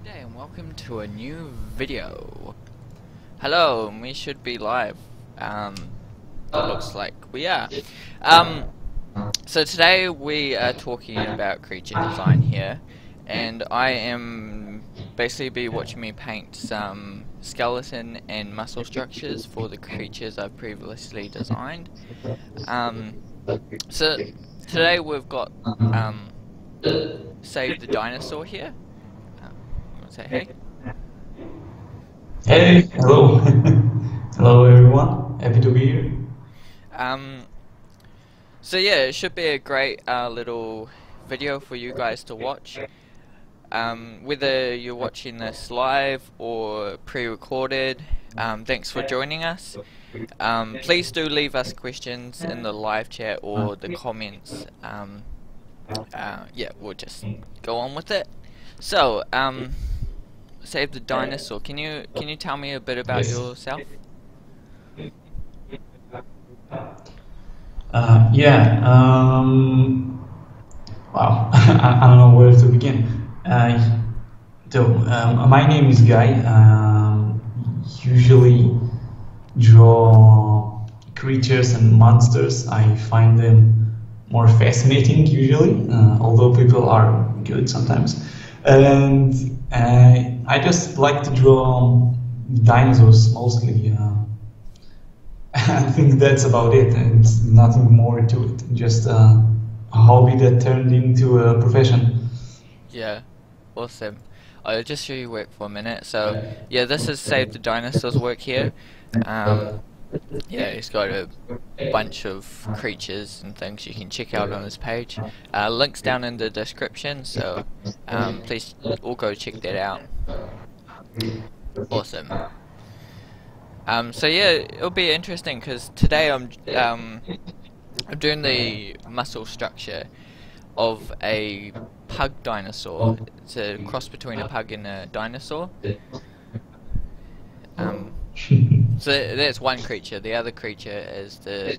Good day and welcome to a new video. Hello, and we should be live. Looks like we are. So today we are talking about creature design here, and I am basically be watching me paint some skeleton and muscle structures for the creatures I've previously designed. So today we've got Save the Dinosaur here. Say hey. Hey, hello. Hello everyone, happy to be here. So yeah, it should be a great little video for you guys to watch. Whether you're watching this live or pre-recorded, thanks for joining us. Please do leave us questions in the live chat or the comments. Yeah, we'll just go on with it. So, Save the Dinosaur. Can you tell me a bit about yourself? Yeah. Wow. I don't know where to begin. My name is Guy. Usually draw creatures and monsters. I find them more fascinating usually, although people are good sometimes. And I just like to draw dinosaurs mostly. I think that's about it, and nothing more to it. Just a hobby that turned into a profession. Yeah, awesome. I'll just show you work for a minute. So yeah, this is Save the Dinosaurs work here. Yeah, he's got a bunch of creatures and things you can check out on his page. Links down in the description, so please all go check that out. Awesome. So yeah, it'll be interesting because today I'm doing the muscle structure of a pug dinosaur. It's a cross between a pug and a dinosaur. So that's one creature. The other creature is the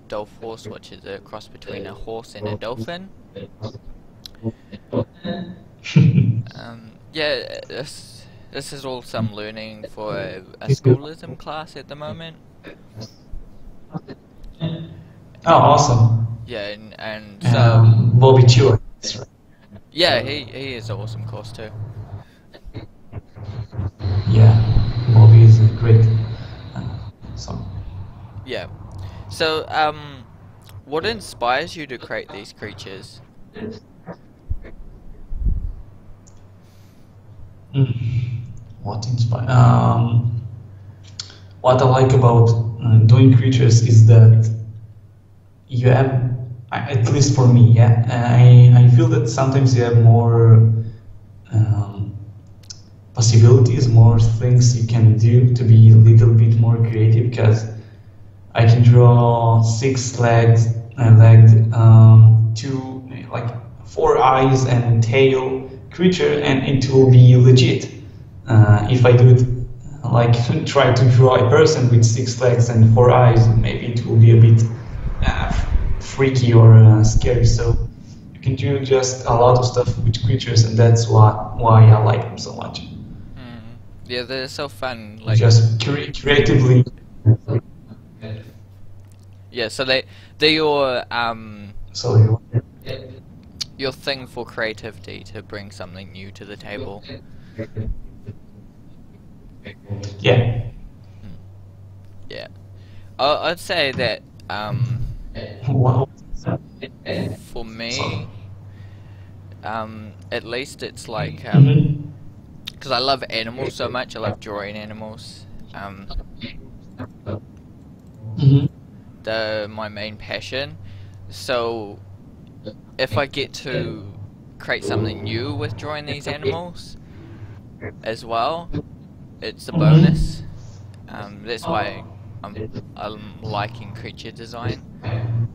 Dolphorse, which is a cross between a horse and a dolphin. Yeah, this is all some learning for a schoolism class at the moment. Oh, awesome. Yeah, and so Bobby Chua. yeah, he is an awesome course too. Yeah, Bobby is a great song. Yeah. So what inspires you to create these creatures? What inspires? What I like about doing creatures is that you have, at least for me, yeah, I feel that sometimes you have more possibilities, more things you can do to be a little bit more creative, because I can draw 6 legs and legged, 4 eyes and tail creature, and it will be legit. If I do it like try to draw a person with 6 legs and 4 eyes, maybe it will be a bit freaky or scary. So you can do just a lot of stuff with creatures, and that's why I like them so much. Yeah, they're so fun. Like just creatively. Yeah, so they're your your thing for creativity, to bring something new to the table. Yeah. Yeah. I'd say that for me, at least it's like because I love animals so much. I love drawing animals. They're my main passion. So if I get to create something new with drawing these animals as well, it's a bonus. That's why I'm liking creature design,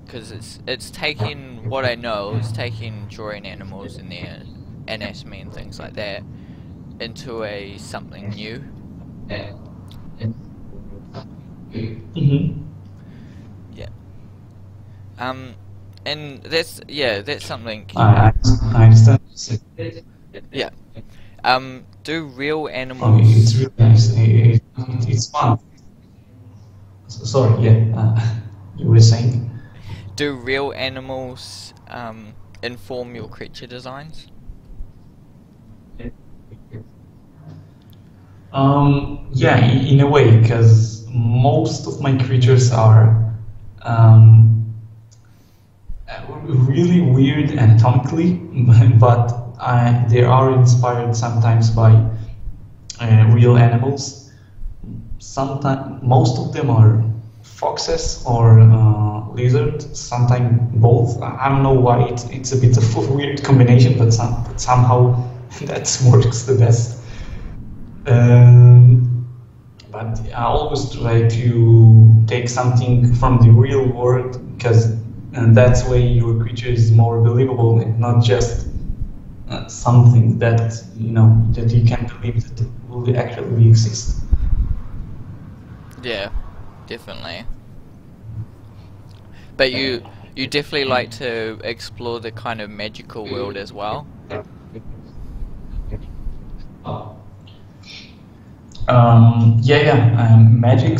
because it's taking what I know, it's taking drawing animals and their anatomy and things like that into something new. Yeah. And that's something. I understand. Yeah. Do real Oh, it's animals really nice. It's fun. Sorry, yeah. You were saying? do real animals inform your creature designs? Yeah, in a way, because most of my creatures are um, really weird anatomically, but they are inspired sometimes by real animals. Sometimes, most of them are foxes or lizards. Sometimes both. I don't know why it's a bit of a weird combination, but somehow that works the best. But I always try to take something from the real world because that's way your creature is more believable and not just something that that you can believe that will actually exist. Yeah, definitely. But you definitely like to explore the kind of magical world as well. Magic.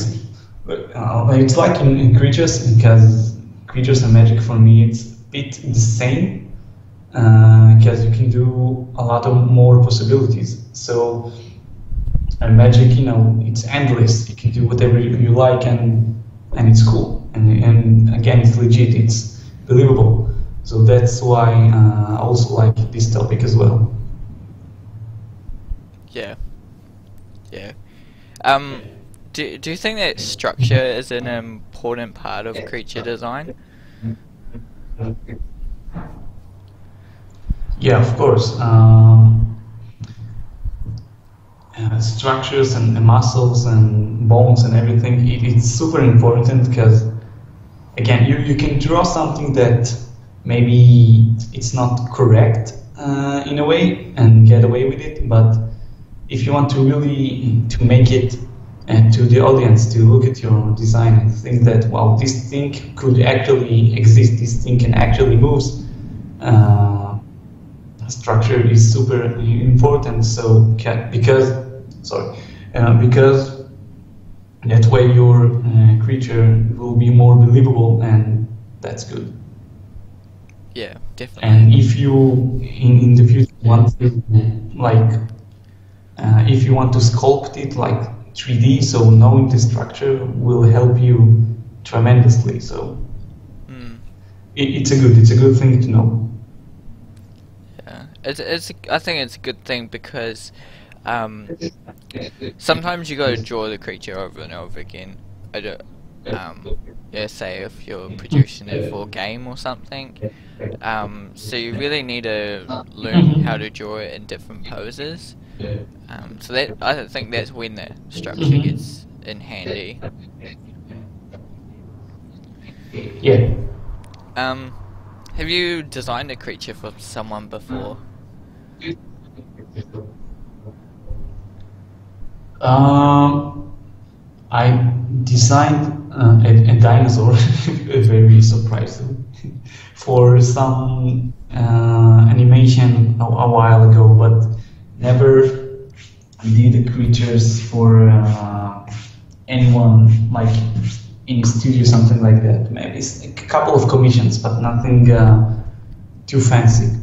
It's like in creatures because creatures and magic for me it's a bit the same because you can do a lot of more possibilities. So magic, it's endless. You can do whatever you like, and it's cool. And again, it's legit. It's believable. So that's why I also like this topic as well. Yeah. Yeah. Do you think that structure is an important part of creature design? Yeah, of course. Structures and muscles and bones and everything, it's super important because, again, you can draw something that maybe it's not correct in a way and get away with it, but if you want to really to make it to the audience to look at your design and think that, wow, this thing could actually exist, this thing can actually move, structure is super important. So because that way your creature will be more believable, and that's good. Yeah, definitely. And if you in the future want to like if you want to sculpt it like 3D, so knowing the structure will help you tremendously. So it's a good thing to know. Yeah, I think it's a good thing because sometimes you gotta draw the creature over and over again. I don't, yeah, say if you're producing it for a game or something. So you really need to learn how to draw it in different poses. So that I think that's when the structure gets in handy. Yeah. Have you designed a creature for someone before? I designed a dinosaur, very surprising, for some animation a while ago, but never did the creatures for anyone like in a studio, something like that. Maybe it's a couple of commissions, but nothing too fancy.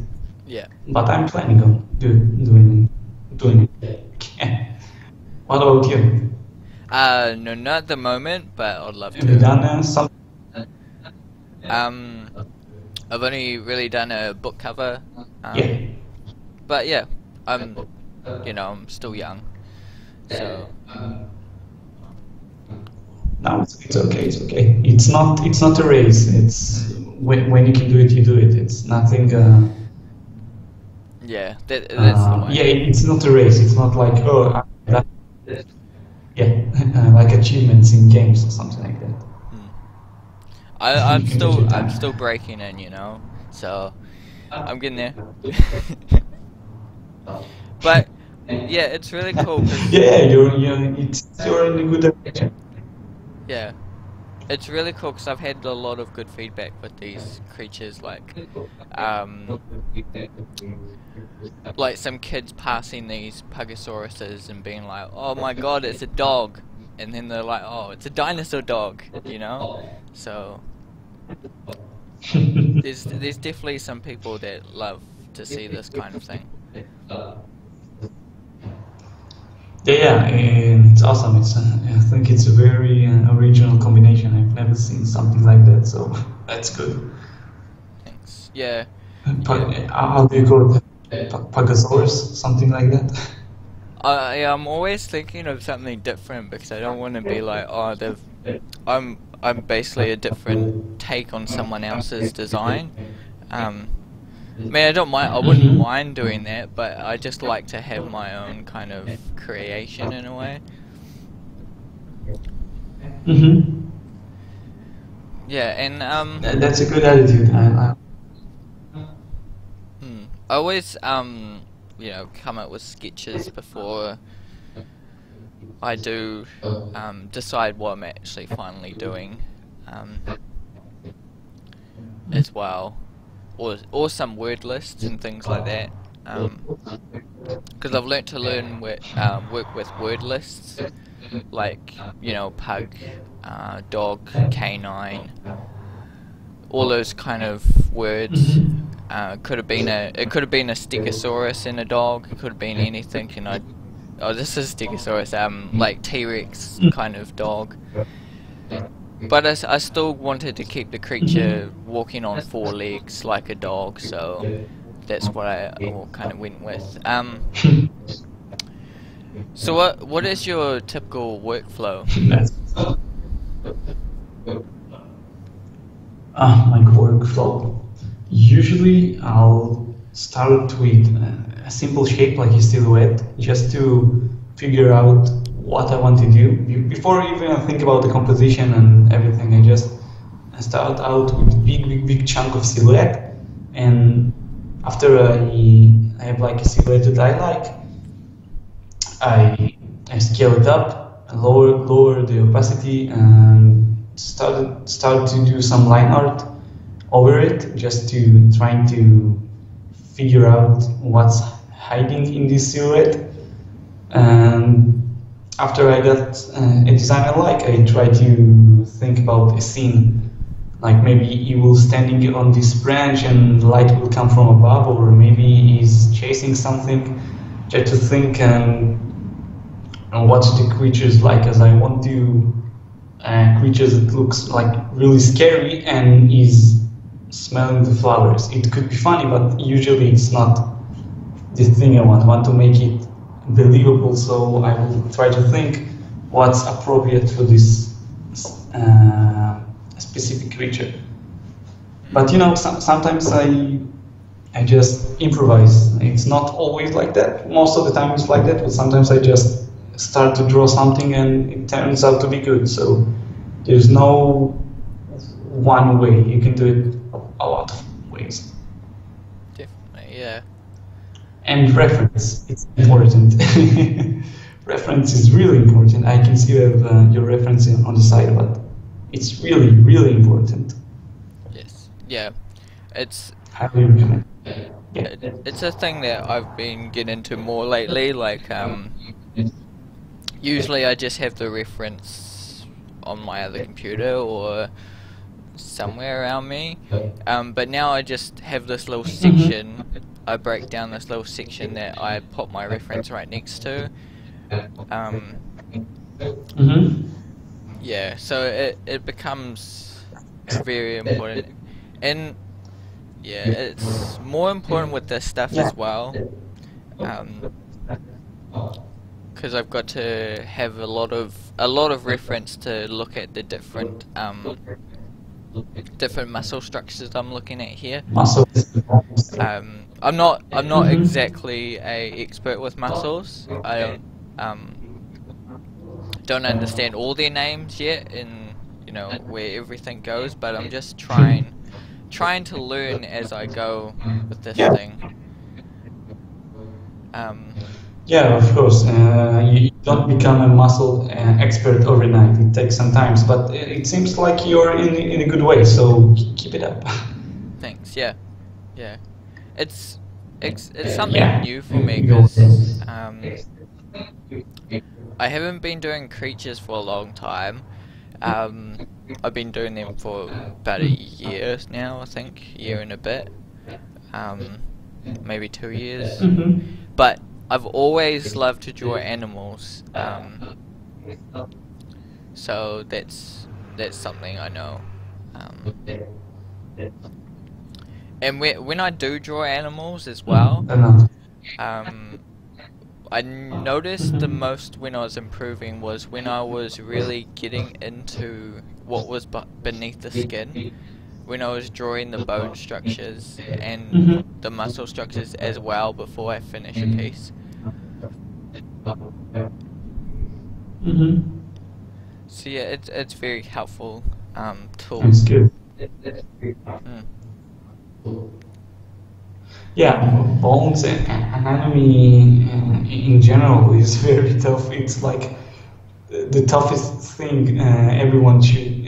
Yeah. But I'm planning on doing it. What about you? No, not at the moment, but I'd love Have you to. done something? I've only really done a book cover. Yeah. But yeah, I'm still young, so. No, it's okay. It's okay. It's not a race. It's when you can do it, you do it. It's nothing. Yeah, that's the way. Yeah, it's not a race. It's not like like achievements in games or something like that. I'm You can take your time. still breaking in, so I'm getting there. But yeah, it's really cool. 'Cause, Yeah, you're in a good direction. yeah, it's really cool because I've had a lot of good feedback with these creatures, like some kids passing these Pugosauruses and being like, "Oh my god, it's a dog," and then they're like, "Oh, it's a dinosaur dog," you know. So there's definitely some people that love to see this kind of thing. Yeah, and it's awesome. I think it's a very original combination. I've never seen something like that, so that's good. Thanks. Yeah. How do you call it? Puggosaurus, something like that. I'm always thinking of something different because I don't want to be like, oh, I'm basically a different take on someone else's design. I mean, I don't mind. I wouldn't mind doing that, but I just like to have my own kind of creation in a way. Yeah, and that's a good attitude. I always you know, come up with sketches before I do decide what I'm actually finally doing, as well. Or some word lists and things like that, because I've learnt to work with word lists, like, you know, pug, dog, canine, all those kind of words. It could have been a Stegosaurus in a dog. It could have been anything. Oh, this is Stegosaurus. Like T-Rex kind of dog. But I still wanted to keep the creature walking on 4 legs like a dog, so that's what I kind of went with. So what is your typical workflow? My workflow. Usually I'll start with a simple shape like a silhouette, just to figure out what I want to do. Before even I think about the composition and everything, I just start out with big chunk of silhouette, and after I have like a silhouette that I like, I scale it up, lower the opacity, and start to do some line art over it, just to trying to figure out what's hiding in this silhouette. And after I got a design I like, I try to think about a scene, like maybe he will standing on this branch and light will come from above, or maybe he's chasing something. Try to think and what the creatures like, as I want to creatures that looks like really scary and is smelling the flowers. It could be funny, but usually it's not the thing I want. I want to make it believable, so I will try to think what's appropriate for this specific creature. But you know, sometimes I just improvise. It's not always like that. Most of the time it's like that, but sometimes I just start to draw something and it turns out to be good. So there's no one way. You can do it a lot of ways. Definitely, yeah. And reference, it's important. Reference is really important. I can see you have your reference on the side, but it's really, really important. Yes, yeah. It's highly recommend. Yeah. It's a thing that I've been getting into more lately. Like, usually I just have the reference on my other computer or somewhere around me. But now I just have this little section. I break down this little section that I put my reference right next to. Yeah, so it becomes very important, and yeah, it's more important with this stuff as well, because I've got to have a lot of reference to look at the different muscle structures I'm looking at here. I'm not exactly a expert with muscles. I don't understand all their names yet, and you know where everything goes. But I'm just trying to learn as I go with this thing. Yeah, of course. You don't become a muscle expert overnight. It takes some time, but it seems like you're in a good way. So keep it up. Thanks. Yeah, yeah. It's it's something Yeah. new for me because I haven't been doing creatures for a long time. Um, I've been doing them for about a year now, I think, year and a bit. Um, maybe 2 years. Hmm. But I've always loved to draw animals. So that's something I know. Um, and when I do draw animals as well, um, I noticed the most when I was improving was when I was really getting into what was beneath the skin. When I was drawing the bone structures and Hmm. the muscle structures as well before I finish a piece. Hmm. So yeah, it's very helpful tool. That's good. Mm. Yeah, bones and anatomy in general is very tough. It's like the toughest thing everyone should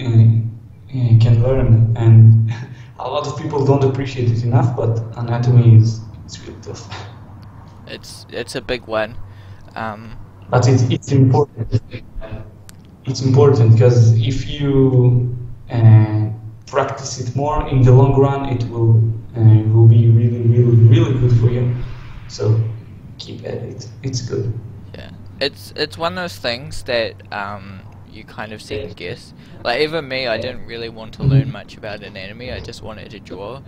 can learn, and a lot of people don't appreciate it enough. But anatomy is it's really tough. It's a big one. Um, But it's important. It's important because if you practice it more in the long run, it will be really, really, really good for you. So keep at it. It's good. yeah, it's one of those things that you kind of second guess. Like even me, I didn't really want to learn much about anatomy. I just wanted to draw,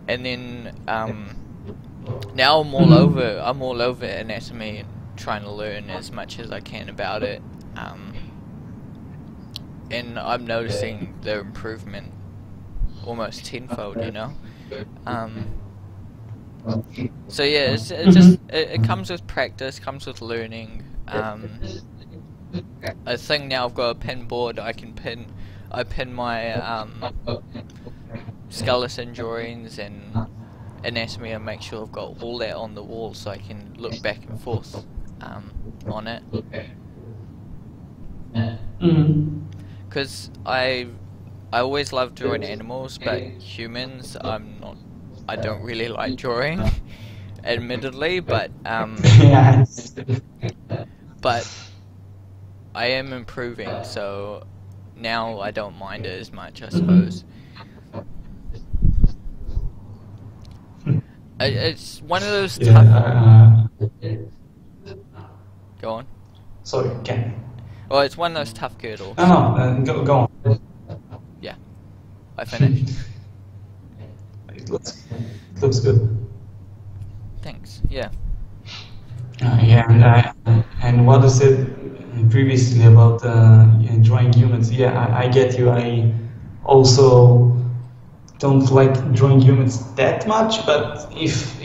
and then now I'm all over anatomy and trying to learn as much as I can about it. And I'm noticing the improvement almost tenfold, you know. Um, so yeah, it just it comes with practice, comes with learning. I think now I've got a pin board. I pin my skeleton drawings and anatomy and make sure I've got all that on the wall so I can look back and forth on it. Mhm. Because I always love drawing animals, but humans I don't really like drawing, admittedly, Yeah. but I am improving, so now I don't mind it as much, I suppose. It's one of those tough... Yeah. Go on. Sorry, Ken. Well, it's one of those tough girdles. No, go on. Yeah, I finished. It looks good. Thanks, yeah. Yeah, and what I said previously about drawing humans, yeah, I get you. I also don't like drawing humans that much, but if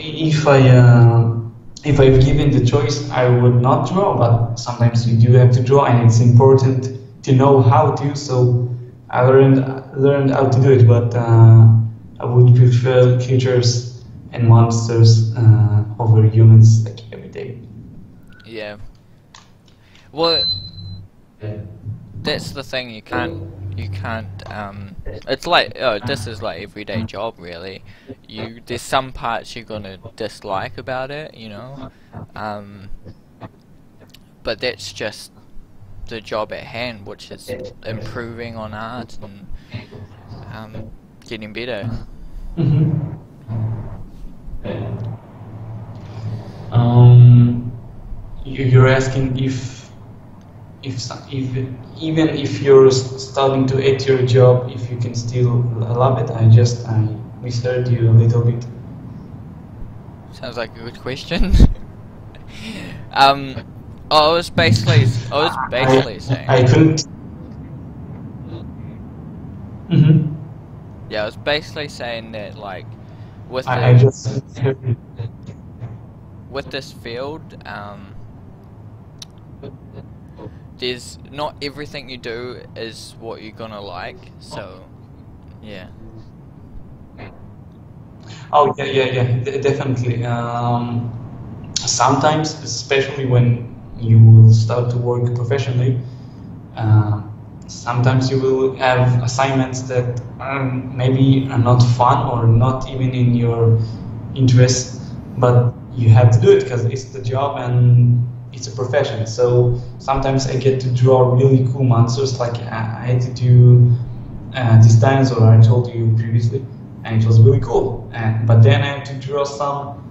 I've given the choice, I would not draw. But sometimes you do have to draw, and it's important to know how to. So I learned how to do it, but I would prefer creatures and monsters over humans like every day. Yeah. Well, that's the thing, you can't it's like, oh, this is like everyday job really. There's some parts you're gonna dislike about it, you know, but that's just the job at hand, which is improving on art and getting better. Mm-hmm. You're asking if even if you're starting to hate your job, if you can still love it. I misheard you a little bit. Sounds like a good question. I was basically saying. I couldn't. Mm-hmm. Yeah, I was basically saying that, like, with I just. with this field, there's not everything you do is what you're gonna like. So, yeah. Oh yeah, definitely. sometimes, especially when you will start to work professionally, sometimes you will have assignments that maybe are not fun or not even in your interest, but you have to do it because it's the job and it's a profession. So sometimes I get to draw really cool monsters, like I had to do this dinosaur I told you previously, and it was really cool. But then I had to draw some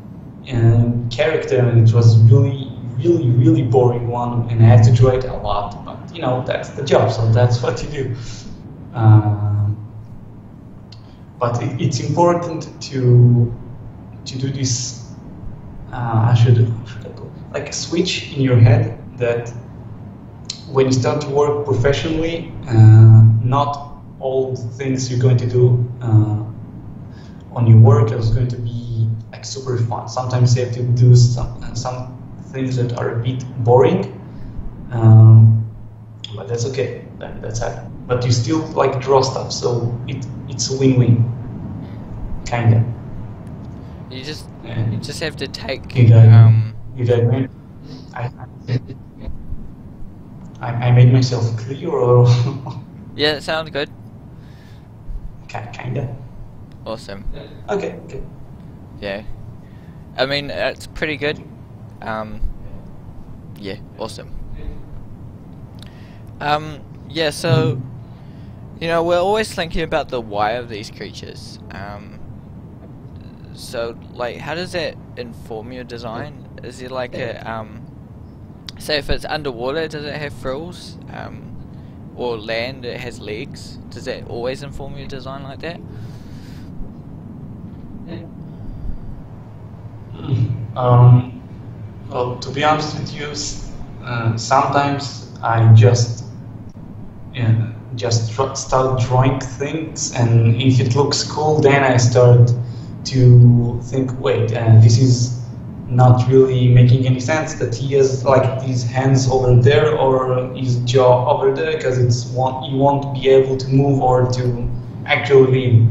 character, and it was really boring one, and I had to draw it a lot. But you know, that's the job, so that's what you do. But it's important to do this. I should like a switch in your head that when you start to work professionally, not all the things you're going to do on your work is going to be like super fun. Sometimes you have to do some things that are a bit boring, but that's okay. That's it. But you still like draw stuff, so it's a win-win, kinda. You just have to take. You get me? I made myself clear, or Yeah, it sounds good. Kinda. Awesome. Okay. Yeah. I mean, it's pretty good. Yeah, awesome. Yeah, so, you know, we're always thinking about the why of these creatures. So, like, how does that inform your design? Is it like a, say if it's underwater, does it have frills? Or land, it has legs? Does that always inform your design like that? Well, to be honest with you, sometimes I just start drawing things, and if it looks cool, then I start to think, wait, this is not really making any sense that he has like these hands over there or his jaw over there, because you won't be able to move or to actually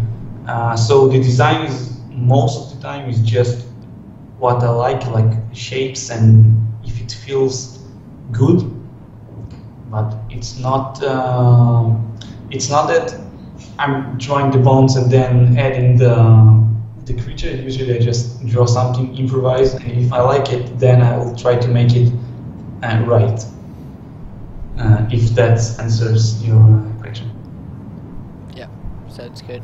live. So the design is most of the time is just what I like shapes, and if it feels good. But it's not that I'm drawing the bones and then adding the creature. Usually I just draw something, improvise, and if I like it, then I will try to make it right. If that answers your question. Yeah, sounds good.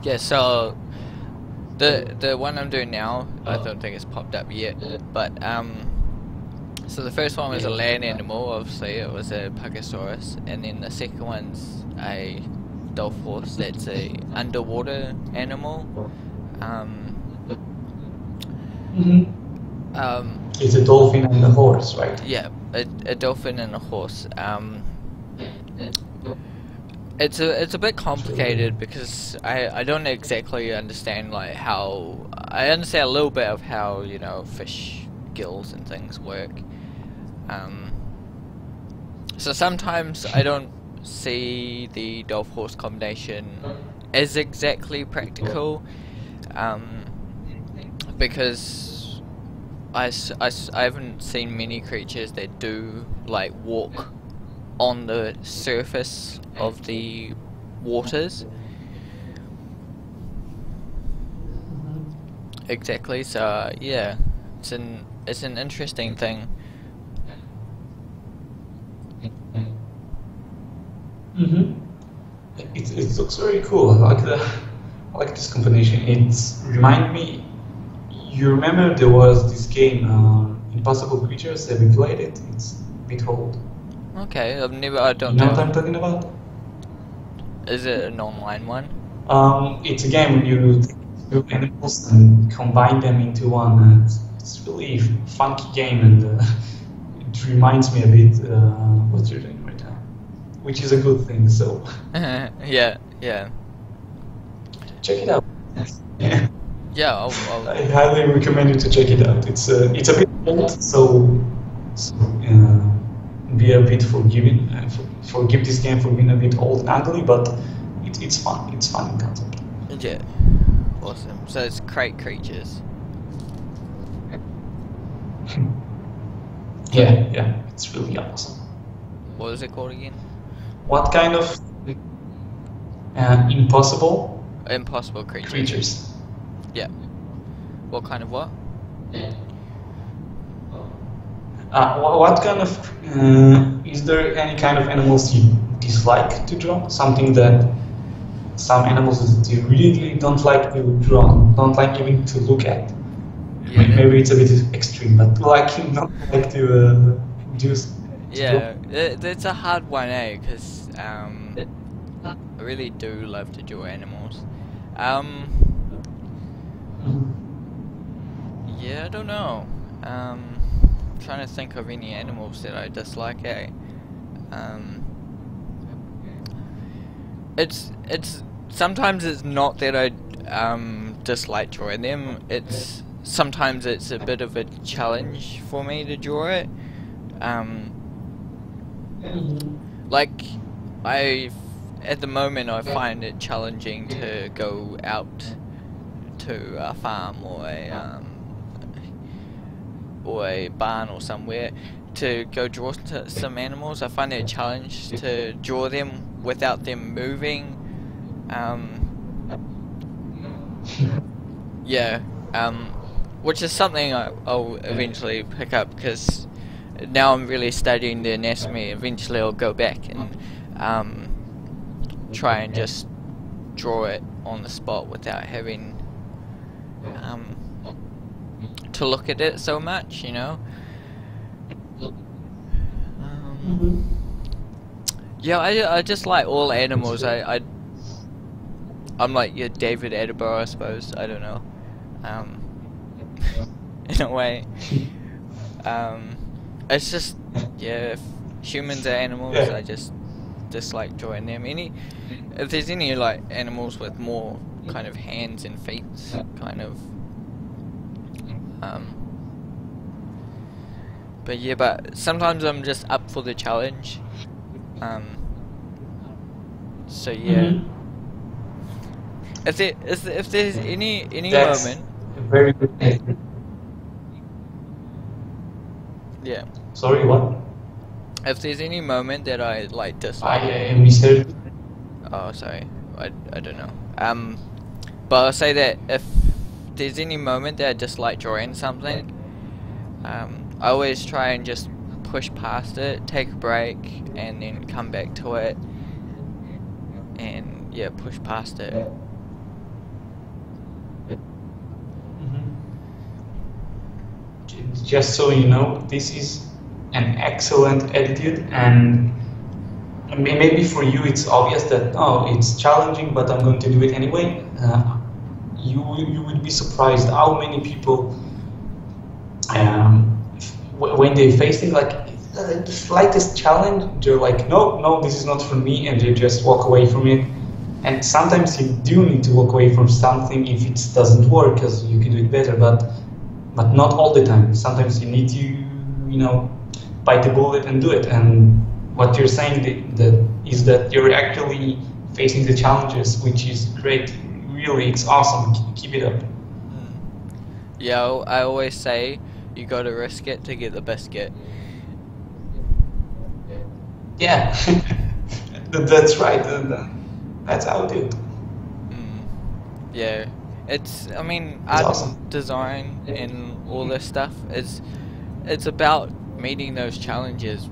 Yeah, so the one I'm doing now, I don't think it's popped up yet, but so the first one was a land animal, obviously it was a Pugosaurus, and then the second one's a Dolphorse, that's a underwater animal. It's a dolphin and a horse, right? Yeah, a dolphin and a horse. It's a bit complicated because I don't exactly understand like how I understand a little bit of how, you know, fish gills and things work. So sometimes I don't see the Dolph-Horse combination as exactly practical, because I haven't seen many creatures that do like walk on the surface of the waters. Exactly. So yeah, it's an interesting thing. It looks very cool. I like this combination. It's remind me. You remember there was this game, Impossible Creatures. Have you played it? It's a bit old. Okay, I don't You know know. what I'm talking about? Is it an online one? It's a game where you take two animals and combine them into one. It's really a funky game, and it reminds me a bit what you're doing right now, which is a good thing. So Yeah. check it out. Yeah, I highly recommend you to check it out. It's a bit old, so be a bit forgiving. Forgive this game for being a bit old and ugly, but it's fun. It's fun in concept. Yeah. Awesome. So it's crate creatures. Yeah, it's really awesome. What is it called again? What kind of impossible Impossible creatures. creatures? Yeah. What kind of what? What kind of is there any kind of animals you dislike to draw? Something that some animals that you really don't like to draw, don't like even to look at. Yeah, Maybe it's a bit extreme, but not like to do. yeah, it's a hard one, eh? Because I really do love to draw animals. Yeah, I don't know. Trying to think of any animals that I dislike, eh? It's sometimes it's not that I dislike drawing them. Sometimes it's a bit of a challenge for me to draw it. Like at the moment I find it challenging to go out to a farm or a barn or somewhere to go draw some animals. I find it a challenge to draw them without them moving. Yeah, which is something I'll eventually pick up, because now I'm really studying the anatomy. Eventually I'll go back and try and just draw it on the spot without having to look at it so much, you know. Yeah, I just like all animals. I'm like your David Attenborough, I suppose. I don't know. In a way. It's just, yeah, if humans are animals, I just dislike drawing them. If there's any like animals with more kind of hands and feet, kind of. But yeah, but sometimes I'm just up for the challenge. So yeah. If there's any That's moment. a very good thing. Yeah. Sorry, what? If there's any moment that I like dislike. I misheard. Oh, sorry. I don't know. But I'll say that if there's any moment that I dislike drawing something, I always try and just push past it, take a break, and then come back to it, and yeah, push past it. Just so you know, this is an excellent attitude, and maybe for you it's obvious that it's challenging, but I'm going to do it anyway. You would be surprised how many people, when they face things like the slightest challenge, they're like, no, this is not for me, and they just walk away from it. And sometimes you do need to walk away from something if it doesn't work, because you can do it better, but not all the time. Sometimes you need to, bite the bullet and do it. And what you're saying is that you're actually facing the challenges, which is great. Really, it's awesome. Keep it up. Yeah, I always say you gotta risk it to get the biscuit. Yeah, that's right. That's how I do it. Yeah. I mean, It's art, awesome. design, and all this stuff it's about meeting those challenges,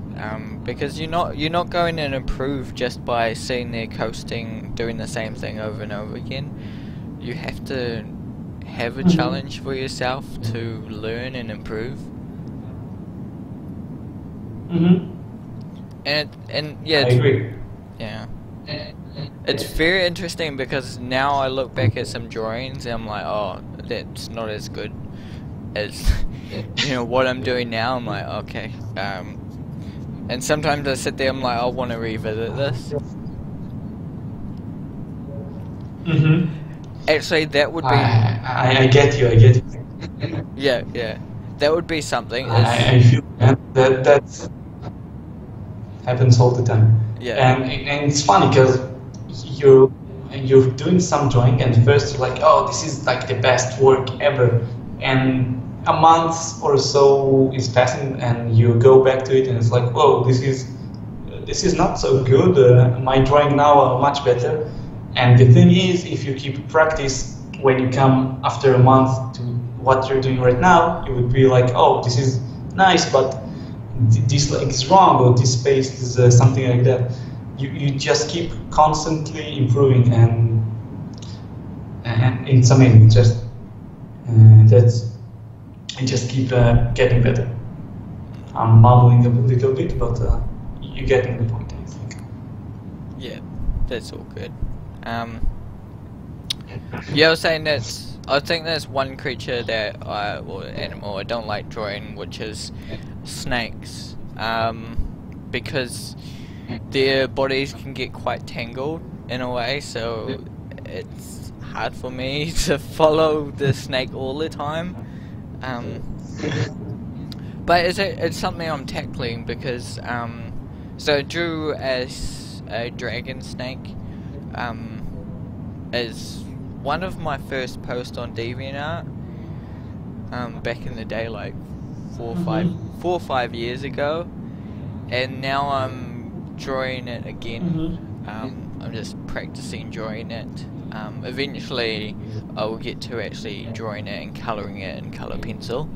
because you're not going to improve just by sitting there coasting, doing the same thing over and over again. You have to have a challenge for yourself to learn and improve. And yeah, I agree. yeah. It's very interesting, because now I look back at some drawings and I'm like, oh, that's not as good as what I'm doing now. I'm like, okay. And sometimes I sit there, I'm like, I want to revisit this. Actually, that would be. I get you. Yeah. That would be something. I feel that happens all the time. Yeah. And it's funny because you're doing some drawing, and first you're like, oh, this is like the best work ever, and a month or so is passing, and you go back to it, and it's like, whoa, this is not so good. My drawing now are much better. And the thing is, if you keep practice, when you come after a month to what you're doing right now, you would be like, oh, this is nice, but this leg is wrong, or this space is something like that. You just keep constantly improving, and it's amazing. You just keep getting better. I'm mumbling a little bit, but you're getting the point, I think. Yeah, that's all good. Yeah, I was saying I think there's one creature that or animal I don't like drawing, which is snakes, because their bodies can get quite tangled in a way, so it's hard for me to follow the snake all the time. But it's something I'm tackling because so I drew as a dragon snake as one of my first posts on DeviantArt back in the day, like 4 or 5 years ago, and now I'm drawing it again. I'm just practicing drawing it. Eventually I will get to actually drawing it and colouring it in colour pencil.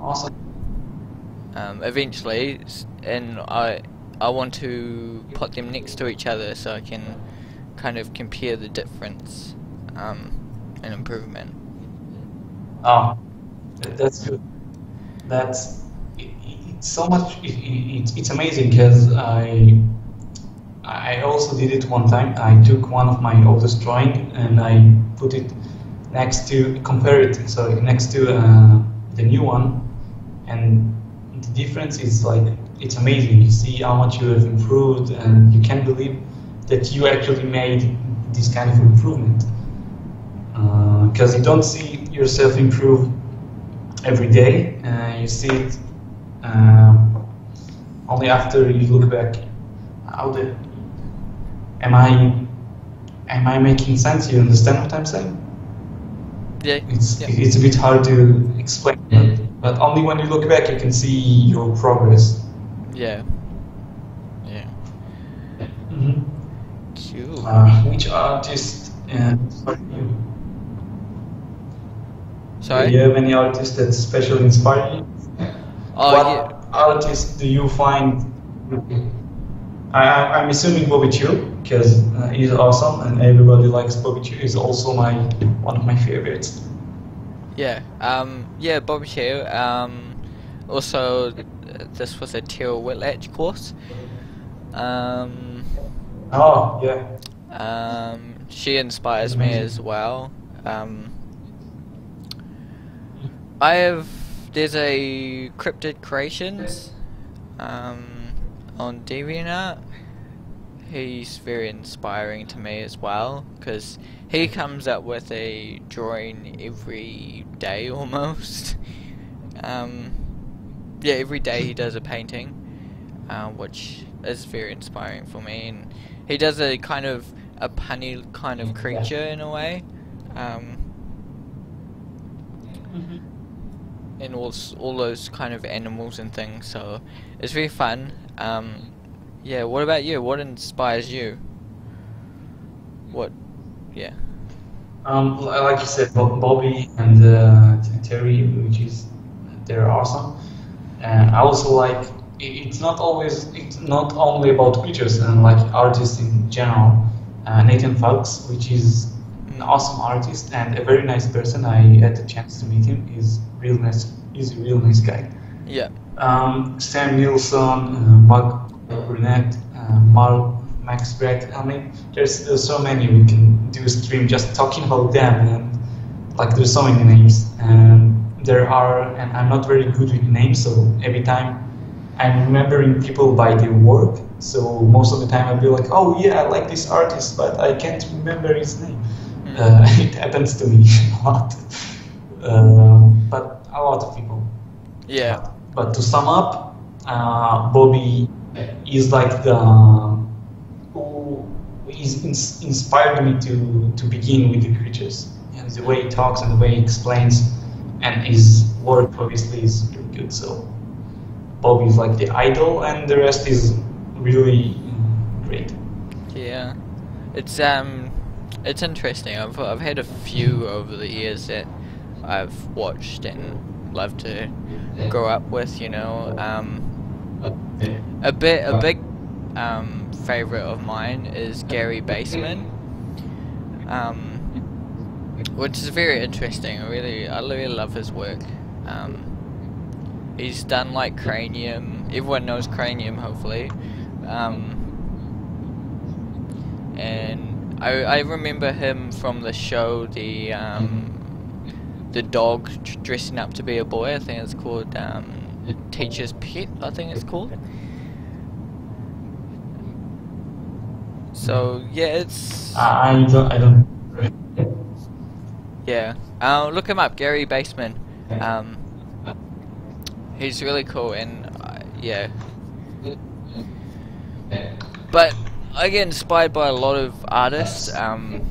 Awesome. Eventually, and I want to put them next to each other so I can kind of compare the difference and improvement. Oh, that's good. It's so much. It's amazing because I also did it one time. I took one of my oldest drawing and I put it next to next to the new one, and the difference is like, it's amazing. You see how much you have improved, and you can't believe that you actually made this kind of improvement, because you don't see yourself improve every day. You see it only after you look back. Am I making sense? You understand what I'm saying? Yeah. It's a bit hard to explain, but only when you look back you can see your progress. Yeah. Cool. Which artist inspired you? Sorry? Do you have any artist that especially inspired you? What artist do you find? I'm assuming Bobby Chiu, because he's awesome and everybody likes Bobby Chiu. He's also one of my favorites. Yeah. Bobby Chiu. Also, this was a Teal Whitlatch course. Oh yeah. She inspires me as well. There's a Cryptid Creations on DeviantArt. He's very inspiring to me as well, because he comes up with a drawing every day almost. Every day he does a painting, which is very inspiring for me, and he does a kind of a punny kind of creature in a way, and all those kind of animals and things, so it's very fun. What about you? What inspires you? Like you said, Bobby and Terry, they're awesome. And I also like, it's not only about creatures and like artists in general. Nathan Fox, which is an awesome artist and a very nice person. I had the chance to meet him. He's real nice. He's a real nice guy. Yeah. Sam Nilsson, Mark Burnett, Max Brett. I mean, there's so many. We can do a stream just talking about them, and like there's so many names, and I'm not very good with names, so every time I'm remembering people by their work. So most of the time I'll be like, oh yeah, I like this artist, but I can't remember his name. It happens to me a lot, but a lot of people. Yeah. But to sum up, Bobby is like who inspired me to begin with the creatures. Yeah. the way he talks and the way he explains, and his work obviously is really good. So Bob is like the idol, and the rest is really great. Yeah, it's interesting. I've had a few over the years that I've watched and loved to grow up with. You know, a big favorite of mine is Gary Baseman, which is very interesting. I really love his work. He's done like Cranium. Everyone knows Cranium, hopefully. And I remember him from the show, the dog dressing up to be a boy. I think it's called Teacher's Pet, I think it's called. So yeah, it's I don't. yeah. Look him up, Gary Baseman. He's really cool, and yeah. But I get inspired by a lot of artists. I'm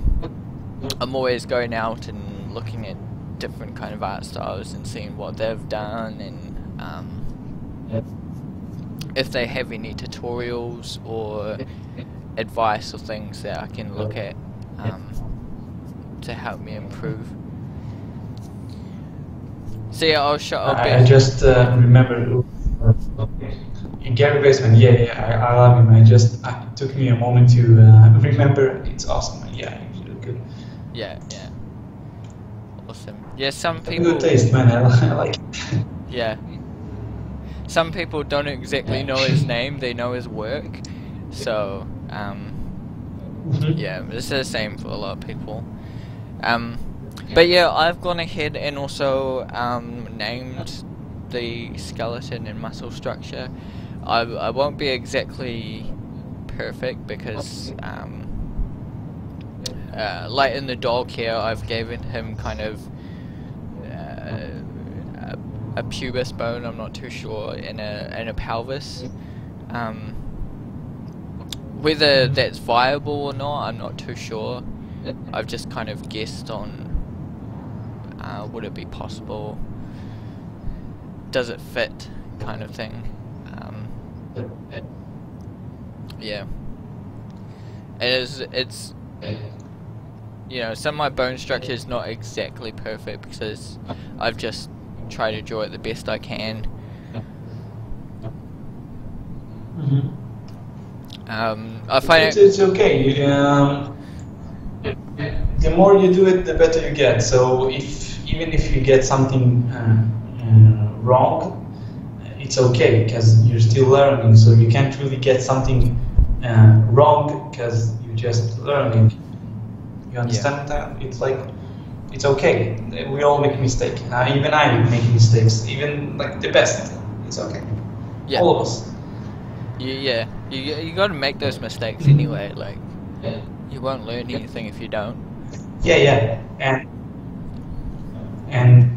always going out and looking at different kind of art styles and seeing what they've done, and if they have any tutorials or advice or things that I can look at to help me improve. So yeah, I just remember Gary Baseman. Yeah, I love him. It took me a moment to remember. It's awesome. Yeah, he's really good. Yeah. Awesome. Yeah, some people. Good taste, man. I like it. Yeah. Some people don't exactly know his name. They know his work. So yeah, it's the same for a lot of people. But yeah, I've gone ahead and also named the skeleton and muscle structure. I won't be exactly perfect because like in the dog here, I've given him kind of a pubis bone, I'm not too sure, and a pelvis. Whether that's viable or not, I'm not too sure. I've just kind of guessed on would it be possible, does it fit, kind of thing. Yeah, it's you know, some of my bone structure is not exactly perfect because I've just tried to draw it the best I can. I find it's okay. The more you do it, the better you get. So even if you get something wrong, it's okay because you're still learning. So you can't really get something wrong because you're just learning. You understand that? It's like, it's okay. We all make mistakes. Even I make mistakes. Even like the best. It's okay. Yeah. All of us. Yeah. You got to make those mistakes anyway. Like, you won't learn anything if you don't. Yeah. And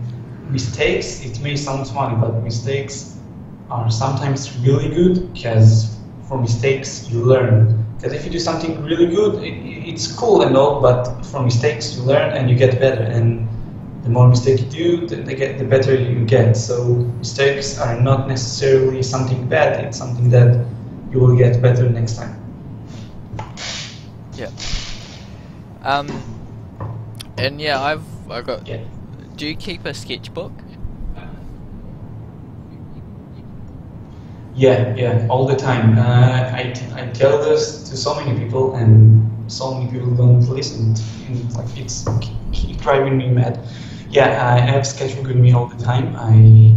mistakes, it may sound funny, but mistakes are sometimes really good because from mistakes you learn. Because if you do something really good, it's cool and all, but from mistakes you learn and you get better. And the more mistakes you do, the better you get. So mistakes are not necessarily something bad. It's something that you will get better next time. Yeah. And yeah, I've got. Yeah. Do you keep a sketchbook? Yeah, all the time. I tell this to so many people, and so many people don't listen. And like it's keep driving me mad. Yeah, I have sketchbook with me all the time. I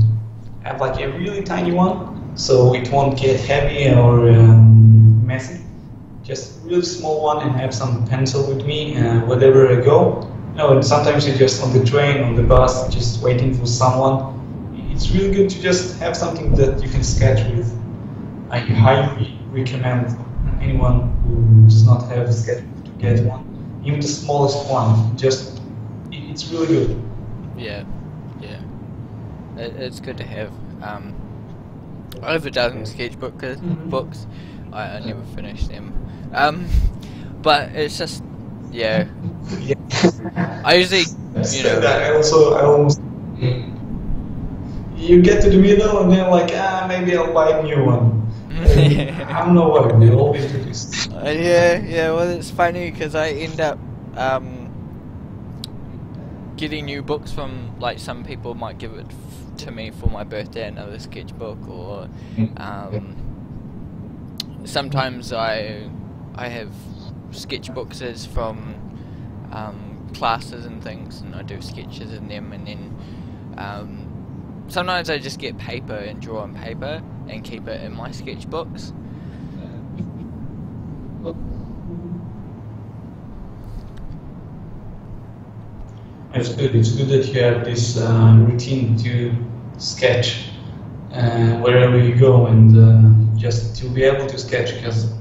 have like a really tiny one, so it won't get heavy or messy. Just a really small one, and I have some pencil with me wherever I go. No, and sometimes you're just on the train, on the bus, just waiting for someone. It's really good to just have something that you can sketch with. I highly recommend anyone who does not have a sketchbook to get one, even the smallest one. Just, it's really good. Yeah. It's good to have. I have a dozen sketchbook books. I never finish them. But it's just, yeah. I usually You know. I almost you get to the middle and then like maybe I'll buy a new one. I don't know why we always do this. Yeah. Well, it's funny because I end up getting new books from, like, some people might give it to me for my birthday, another sketchbook, or sometimes I have sketchbooks as from classes and things, and I do sketches in them, and then sometimes I just get paper and draw on paper and keep it in my sketchbooks. It's good. It's good that you have this routine to sketch wherever you go, and just to be able to sketch. Because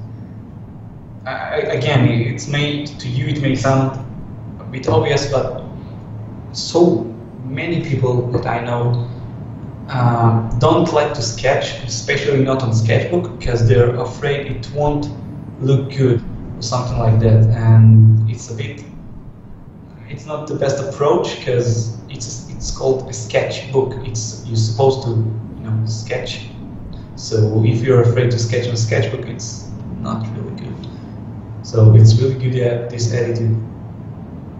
again, it's made to you. It may sound a bit obvious, but so many people that I know don't like to sketch, especially not on sketchbook, because they're afraid it won't look good or something like that, and it's a bit. It's not the best approach because it's called a sketchbook. You're supposed to sketch. So if you're afraid to sketch on a sketchbook, it's not really good. So it's really good to have this attitude.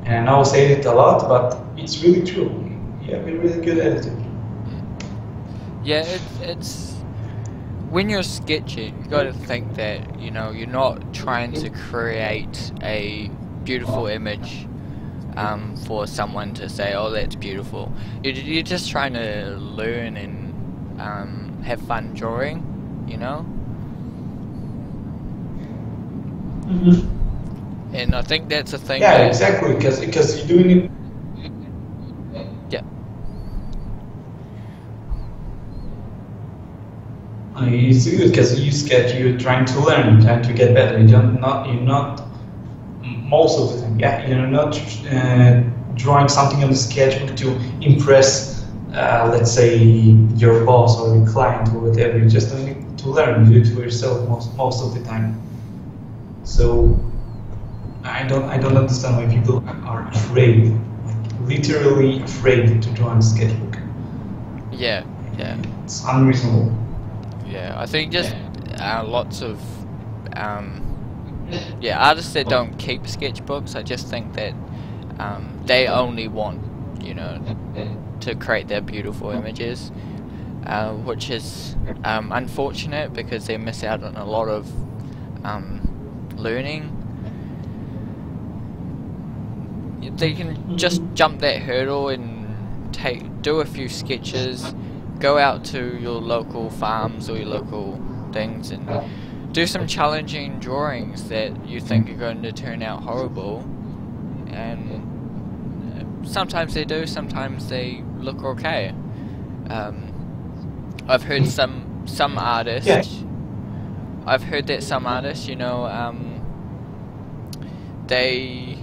And I know I say it a lot, but it's really true. You have a really good attitude. Yeah, it's when you're sketching, you got to think that you're not trying to create a beautiful image for someone to say, oh, that's beautiful. You're just trying to learn and have fun drawing, Mm-hmm. And I think that's a thing. Yeah, exactly, because you're doing it. Yeah. It's good because you sketch. You're trying to learn, you're trying to get better. You're not. Most of the time, you're not drawing something on the sketchbook to impress, let's say, your boss or your client or whatever. You're just doing it to learn. You do it for yourself most of the time. So I don't understand why people are afraid, like literally afraid to draw on a sketchbook. Yeah. It's unreasonable. Yeah, I think just lots of artists that don't keep sketchbooks, I just think that they only want, to create their beautiful images, which is unfortunate because they miss out on a lot of learning. They can just jump that hurdle and do a few sketches, go out to your local farms or your local things and do some challenging drawings that you think are going to turn out horrible, and sometimes they do, sometimes they look okay. I've heard some artists. Yeah. I've heard that some artists, they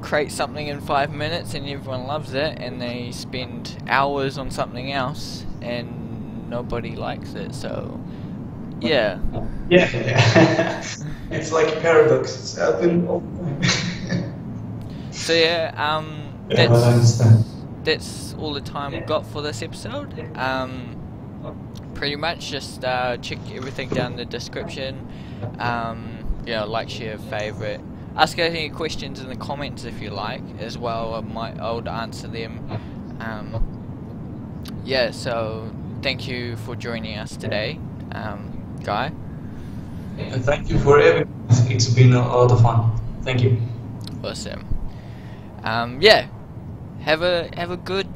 create something in 5 minutes and everyone loves it, and they spend hours on something else and nobody likes it. So. Yeah. It's like a paradox. It's happening all the time. So yeah, I understand. That's all the time we've got for this episode. Pretty much just check everything down in the description. Like, share, favorite. Ask us any questions in the comments if you like as well. I would answer them. So thank you for joining us today. Guy? Thank you for everything. It's been a lot of fun. Thank you. Awesome. Have a good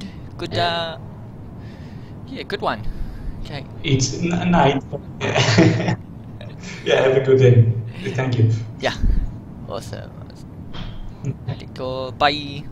one. Okay. It's night. Have a good day. Thank you. Yeah. Awesome. Bye.